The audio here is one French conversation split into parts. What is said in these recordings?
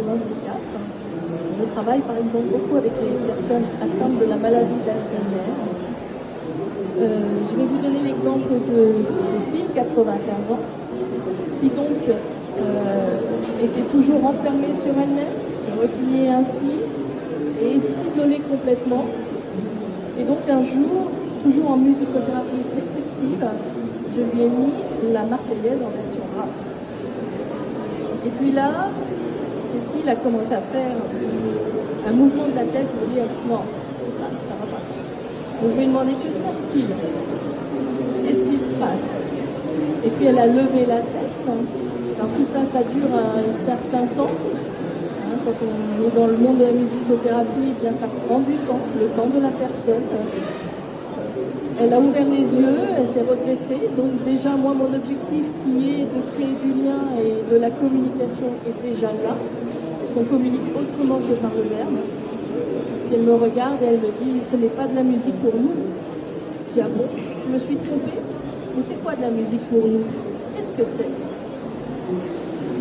de handicap. Je travaille par exemple beaucoup avec les personnes atteintes de la maladie d'Alzheimer. Je vais vous donner l'exemple de Cécile, 95 ans, qui donc était toujours enfermée sur elle-même, se repliait ainsi et s'isolait complètement. Et donc un jour, toujours en musicothérapie réceptive, je lui ai mis la Marseillaise en version rap. Et puis là, Cécile a commencé à faire un mouvement de la tête pour dire non, ça va pas. Donc je lui ai demandé que se passe-t-il? Qu'est-ce qui se passe? Et puis elle a levé la tête. Alors tout ça, ça dure un certain temps. Quand on est dans le monde de la musicothérapie, eh bien ça prend du temps, le temps de la personne. Elle a ouvert les yeux, elle s'est redressée. Donc déjà, moi, mon objectif qui est de créer du lien et de la communication est déjà là. Parce qu'on communique autrement que par le verbe. Puis elle me regarde et elle me dit, ce n'est pas de la musique pour nous. Je dis, ah bon, je me suis trompée. Mais c'est quoi de la musique pour nous? Qu'est-ce que c'est?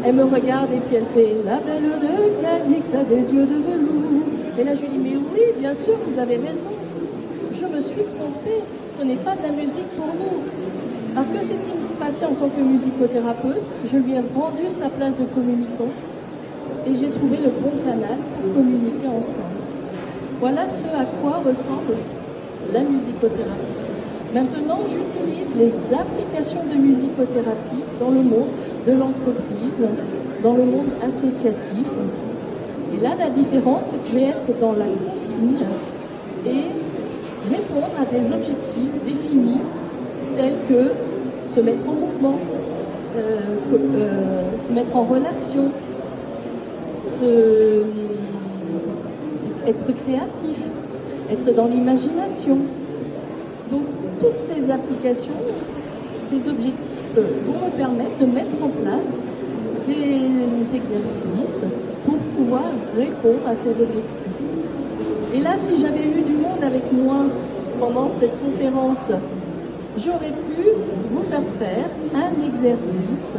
Elle me regarde et puis elle fait, la belle de Cadix a des yeux de velours. Et là je lui dis, mais oui, bien sûr, vous avez raison. Je me suis trompée. Ce n'est pas de la musique pour nous. Alors que s'est-il passé en tant que musicothérapeute? Je lui ai rendu sa place de communicant et j'ai trouvé le bon canal pour communiquer ensemble. Voilà ce à quoi ressemble la musicothérapie. Maintenant, j'utilise les applications de musicothérapie dans le monde de l'entreprise, dans le monde associatif. Et là, la différence, c'est que je vais être dans la consigne et répondre à des objectifs définis tels que se mettre en mouvement, se mettre en relation, être créatif, être dans l'imagination. Donc toutes ces applications, ces objectifs vont me permettre de mettre en place des exercices pour pouvoir répondre à ces objectifs. Et là, si j'avais eu du monde avec moi pendant cette conférence, j'aurais pu vous faire un exercice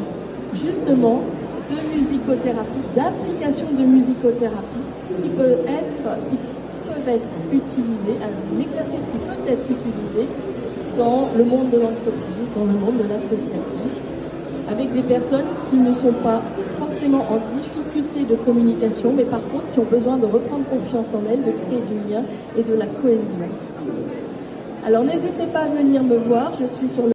justement de musicothérapie, d'application de musicothérapie qui peut être utilisé, un exercice qui peut être utilisé dans le monde de l'entreprise, dans le monde de l'associatif, avec des personnes qui ne sont pas forcément en difficulté de communication, mais par contre qui ont besoin de reprendre confiance en elles, de créer du lien et de la cohésion. Alors n'hésitez pas à venir me voir, je suis sur le